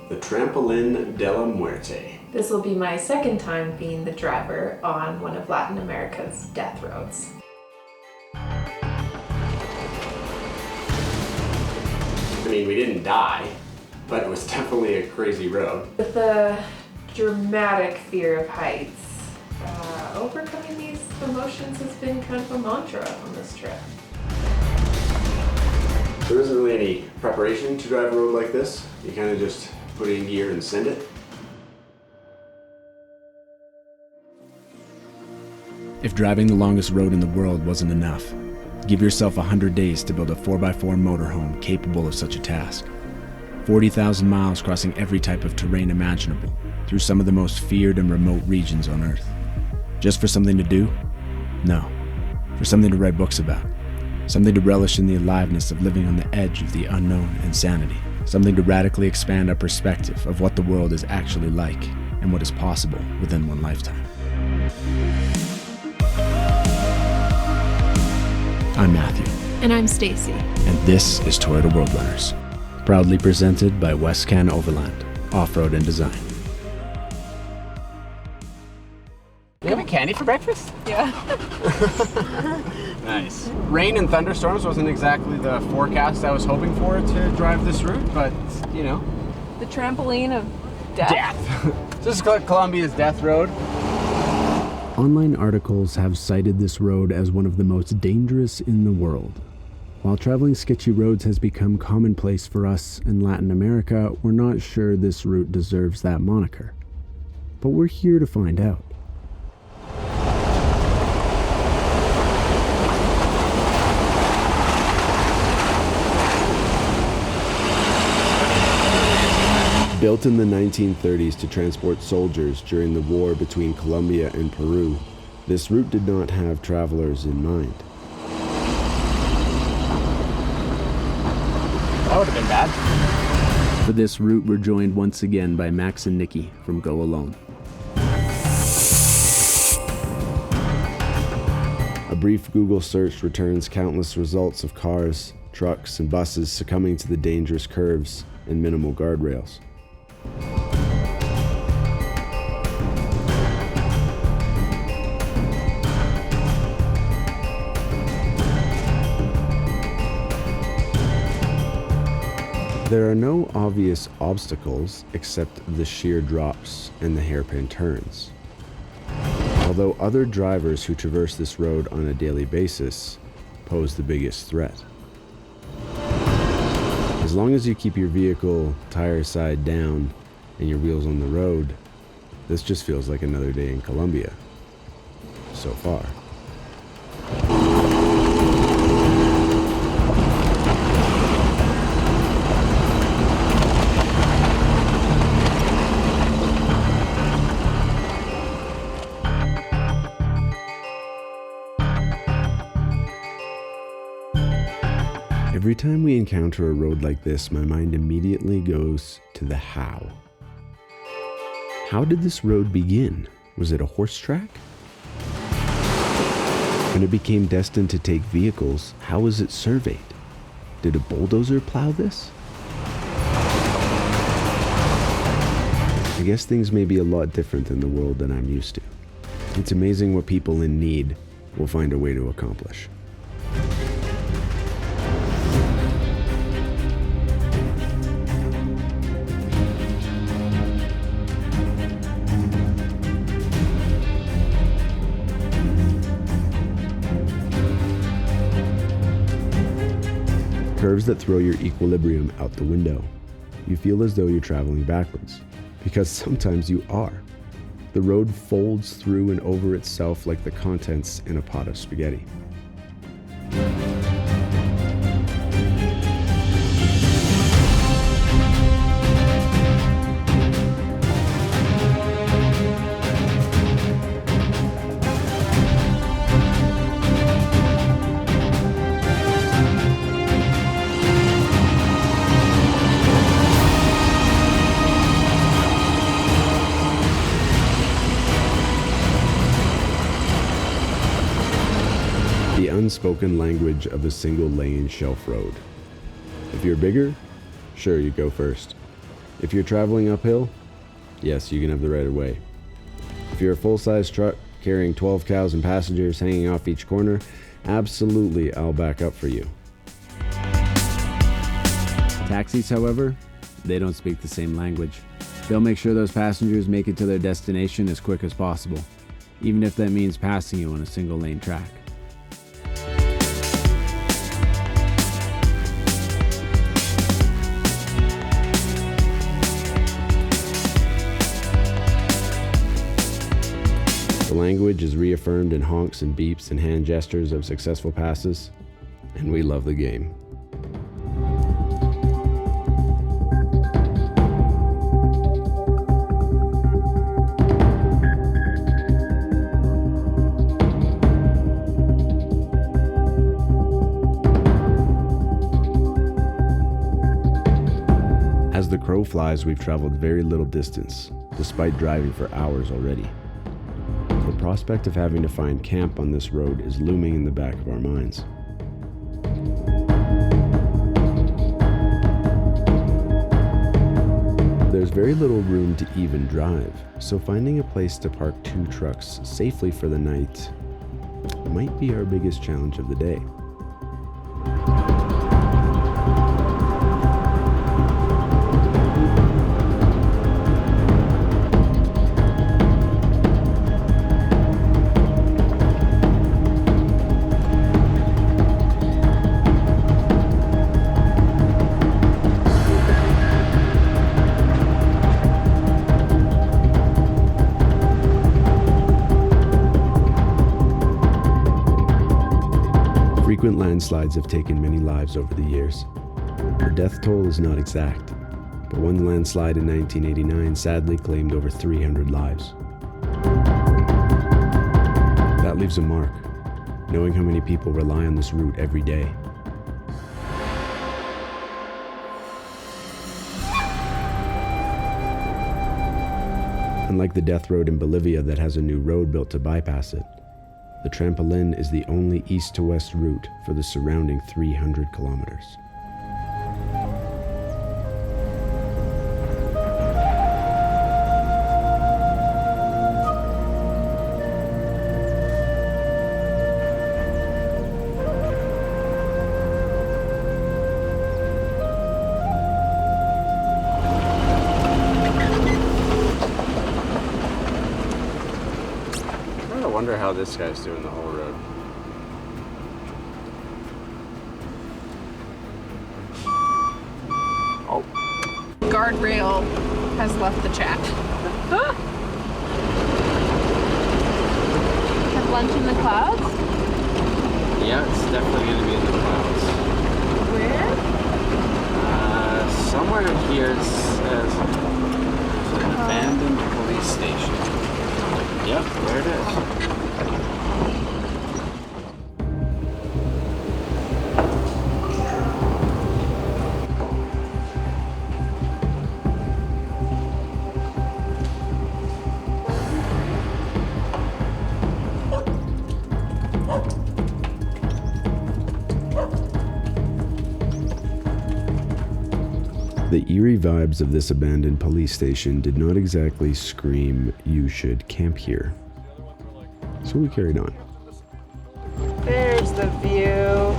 the Trampolin de la Muerte. This will be my second time being the driver on one of Latin America's death roads. I mean, we didn't die, but it was definitely a crazy road. With a dramatic fear of heights, overcoming these emotions has been kind of a mantra on this trip. There isn't really any preparation to drive a road like this. You kind of just put it in gear and send it. If driving the longest road in the world wasn't enough, give yourself 100 days to build a 4x4 motorhome capable of such a task. 40,000 miles crossing every type of terrain imaginable through some of the most feared and remote regions on Earth. Just for something to do? No. For something to write books about. Something to relish in the aliveness of living on the edge of the unknown insanity. Something to radically expand our perspective of what the world is actually like and what is possible within one lifetime. I'm Matthew. And I'm Stacy. And this is Toyota World Runners. Proudly presented by Westcan Overland, Off-Road and Design. You have a candy for breakfast? Yeah. Nice. Rain and thunderstorms wasn't exactly the forecast I was hoping for to drive this route, but, you know. The trampoline of death? This is Colombia's death road. Online articles have cited this road as one of the most dangerous in the world. While traveling sketchy roads has become commonplace for us in Latin America, we're not sure this route deserves that moniker. But we're here to find out. Built in the 1930s to transport soldiers during the war between Colombia and Peru, this route did not have travelers in mind. That would have been bad. For this route, we're joined once again by Max and Nikki from Go Alone. A brief Google search returns countless results of cars, trucks, and buses succumbing to the dangerous curves and minimal guardrails. There are no obvious obstacles except the sheer drops and the hairpin turns. Although other drivers who traverse this road on a daily basis pose the biggest threat. As long as you keep your vehicle tire side down and your wheels on the road, this just feels like another day in Colombia. So far. Every time we encounter a road like this, my mind immediately goes to the how. How did this road begin? Was it a horse track? When it became destined to take vehicles, how was it surveyed? Did a bulldozer plow this? I guess things may be a lot different than the world that I'm used to. It's amazing what people in need will find a way to accomplish. Curves that throw your equilibrium out the window. You feel as though you're traveling backwards, because sometimes you are. The road folds through and over itself like the contents in a pot of spaghetti. The unspoken language of a single lane shelf road. If you're bigger, sure, you go first. If you're traveling uphill, yes, you can have the right of way. If you're a full-size truck carrying 12 cows and passengers hanging off each corner, absolutely, I'll back up for you. Taxis, however, they don't speak the same language. They'll make sure those passengers make it to their destination as quick as possible, even if that means passing you on a single-lane track. The language is reaffirmed in honks and beeps and hand gestures of successful passes, and we love the game. As the crow flies, we've traveled very little distance, despite driving for hours already. The prospect of having to find camp on this road is looming in the back of our minds. There's very little room to even drive, so finding a place to park 2 trucks safely for the night might be our biggest challenge of the day. Frequent landslides have taken many lives over the years. The death toll is not exact, but one landslide in 1989 sadly claimed over 300 lives. That leaves a mark, knowing how many people rely on this route every day. Unlike the death road in Bolivia that has a new road built to bypass it, the trampoline is the only east-to-west route for the surrounding 300 kilometers. I wonder how this guy's doing the whole road. Oh. Guardrail has left the chat. Have lunch in the clouds? Yeah, it's definitely going to be in the clouds. Where? Somewhere here it says there's an abandoned police station. Yep, there it is. The eerie vibes of this abandoned police station did not exactly scream, "You should camp here." So we carried on. There's the view.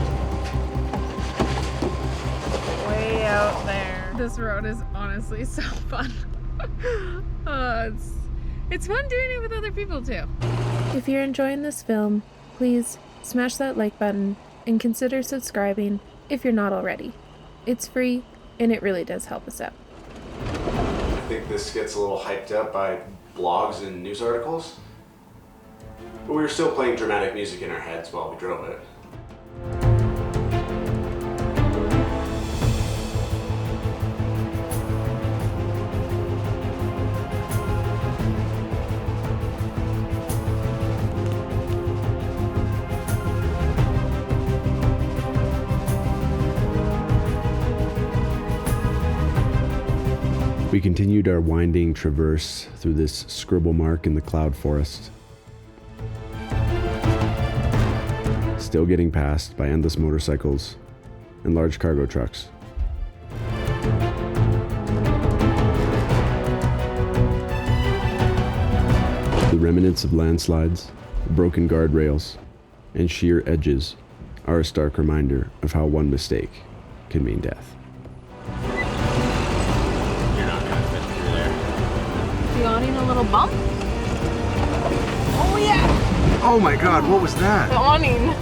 Way out there. This road is honestly so fun. It's fun doing it with other people too. If you're enjoying this film, please smash that like button and consider subscribing if you're not already. It's free and it really does help us out. I think this gets a little hyped up by blogs and news articles. But we were still playing dramatic music in our heads while we drove it. We continued our winding traverse through this scribble mark in the cloud forest. Still getting passed by endless motorcycles and large cargo trucks. The remnants of landslides, broken guardrails, and sheer edges are a stark reminder of how one mistake can mean death. You're not gonna fit through there. You wanting a little bump? Oh yeah! Oh my god, what was that? The awning.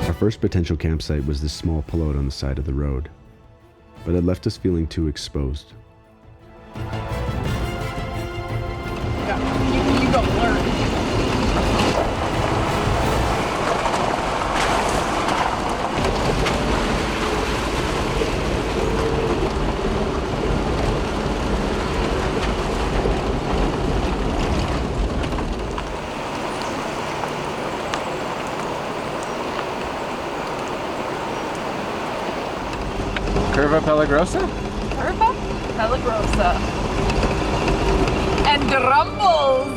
Our first potential campsite was this small pullout on the side of the road, but it left us feeling too exposed. You don't learn. Curva Pelagrosa? Curva Pelagrosa. And rumbles.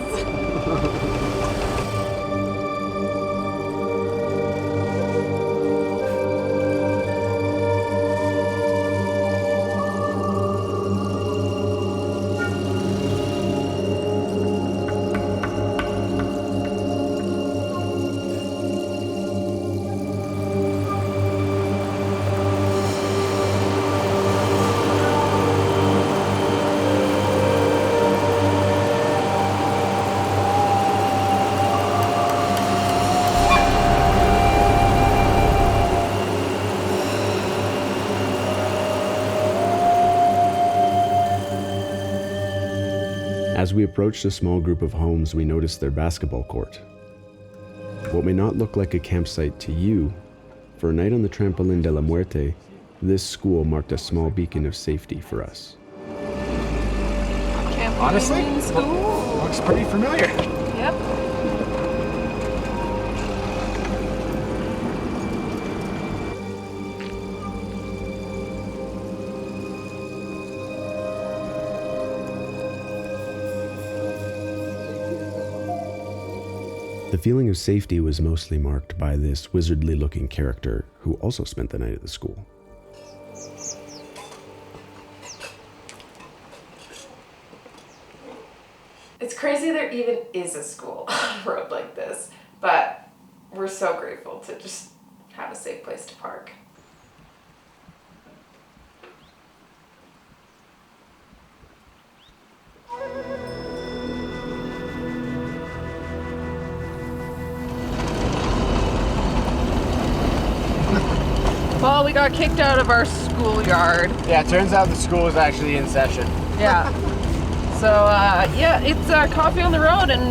As we approached a small group of homes, we noticed their basketball court. What may not look like a campsite to you, for a night on the Trampolin de la Muerte, this school marked a small beacon of safety for us. Honestly, School. looks pretty familiar. Yep. The feeling of safety was mostly marked by this wizardly-looking character who also spent the night at the school. It's crazy there even is a school on a road like this, but we're so grateful to just have a safe place to park. Well, we got kicked out of our schoolyard. Yeah, it turns out the school is actually in session. Yeah. So, yeah, it's coffee on the road and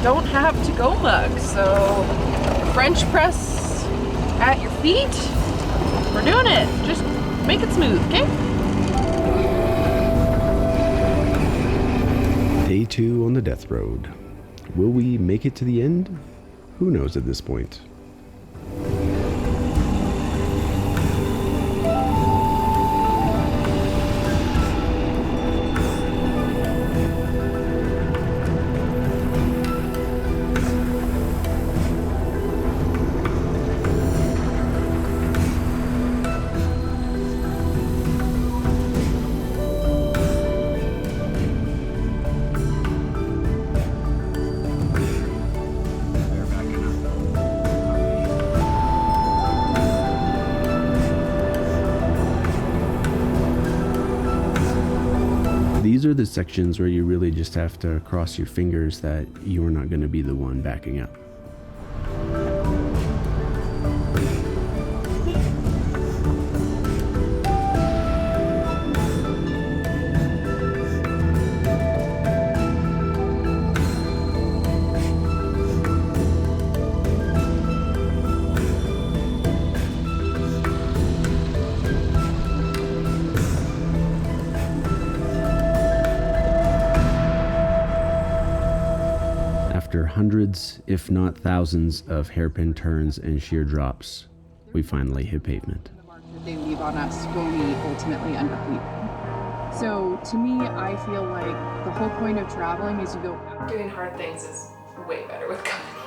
don't have to-go mug. So, French press at your feet. We're doing it. Just make it smooth, okay? Day 2 on the death road. Will we make it to the end? Who knows at this point? These are the sections where you really just have to cross your fingers that you're not going to be the one backing up. hundreds, if not thousands, of hairpin turns and sheer drops, we finally hit pavement. That they leave on us when we ultimately end up leaving. So to me, I feel like the whole point of traveling is you go out. Doing hard things is way better with company.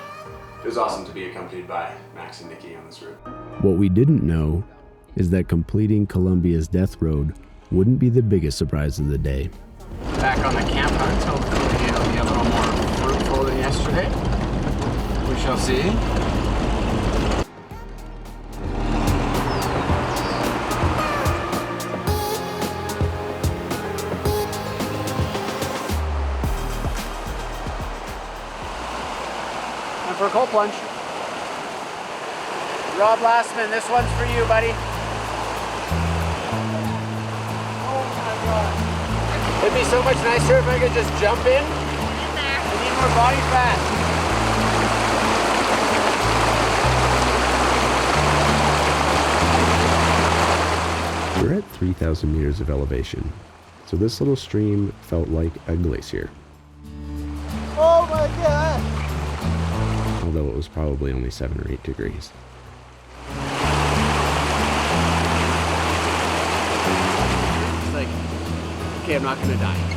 It was awesome to be accompanied by Max and Nikki on this route. What we didn't know is that completing Colombia's death road wouldn't be the biggest surprise of the day. Back on the camp hunt, hopefully it'll be a little more fruitful than yesterday. We shall see. And for a cold plunge. Rob Lastman, this one's for you, buddy. It'd be so much nicer if I could just jump in. I need more body fat. We're at 3,000 meters of elevation, so this little stream felt like a glacier. Oh my god! Although it was probably only 7 or 8 degrees. It's like, okay, I'm not gonna die.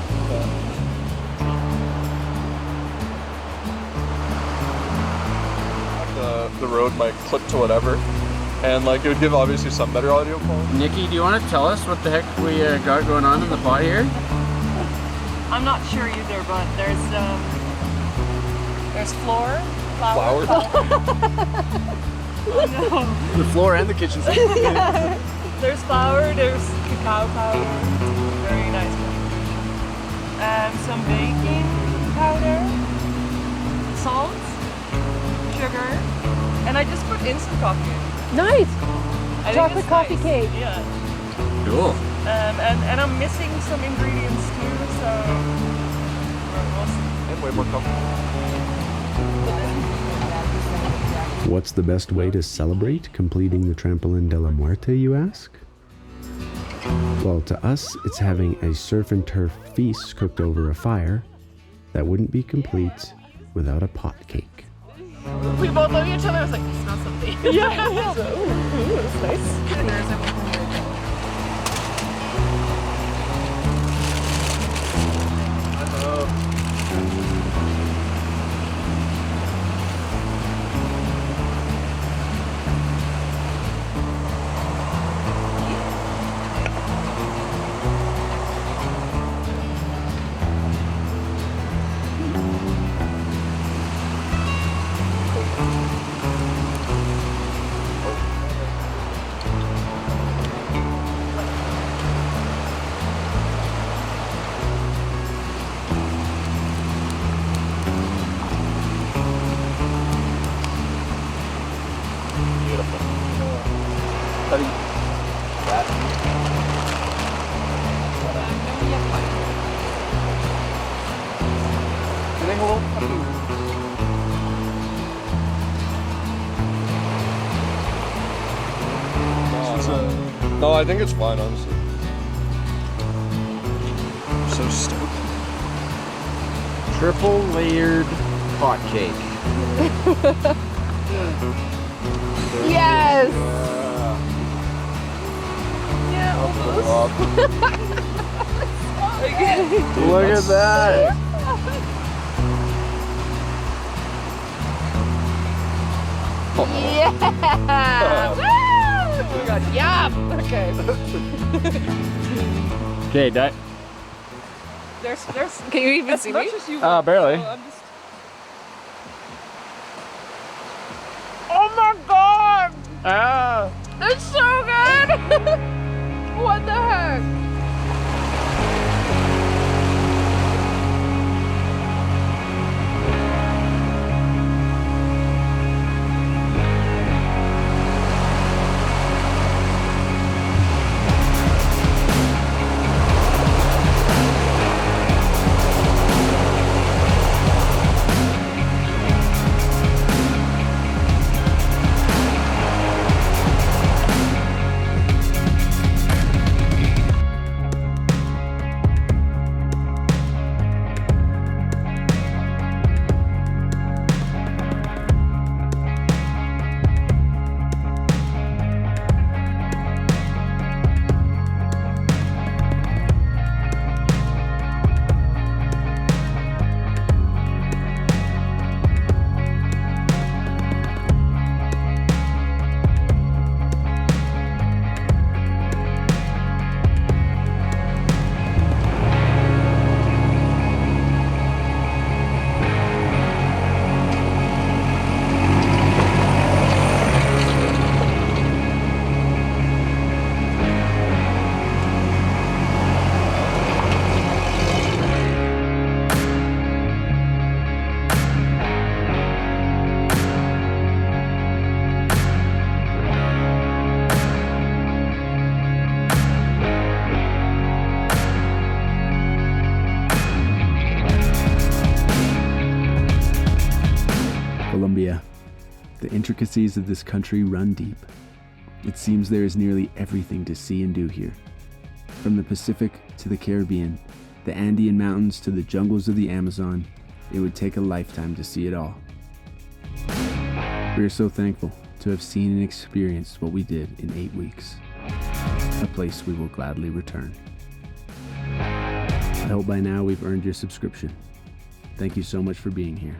The road might clip to whatever, and like it would give obviously some better audio quality. Nikki, do you want to tell us what the heck we got going on in the pot here? I'm not sure either, but there's flour. Oh no. The floor and the kitchen sink. There's flour, there's cacao powder, very nice. Some baking powder, salt, sugar, and I just put instant coffee in. Nice! I think Chocolate it's coffee nice. cake. Yeah. Cool. And I'm missing some ingredients too, so we'll see. And way more comfortable. What's the best way to celebrate completing the Trampolin de la Muerte, you ask? Well, to us, it's having a surf and turf feast cooked over a fire that wouldn't be complete without a pot cake. We both looked at each other. I was like, I smell something. Yeah. So, ooh, that's nice. How do you that? Getting a little No, I think it's fine, honestly. I'm so stoked. Triple layered pot cake. Yes! Yeah, almost. Look at that! Yeah! Woo! Oh my god, yum! Okay. Okay, There's Can you even as see much me? as you want. barely. So I'm just... Oh my god! Ah! It's so good! What the heck? The intricacies of this country run deep. It seems there is nearly everything to see and do here. From the Pacific to the Caribbean, the Andean mountains to the jungles of the Amazon, it would take a lifetime to see it all. We are so thankful to have seen and experienced what we did in 8 weeks. A place we will gladly return. I hope by now we've earned your subscription. Thank you so much for being here.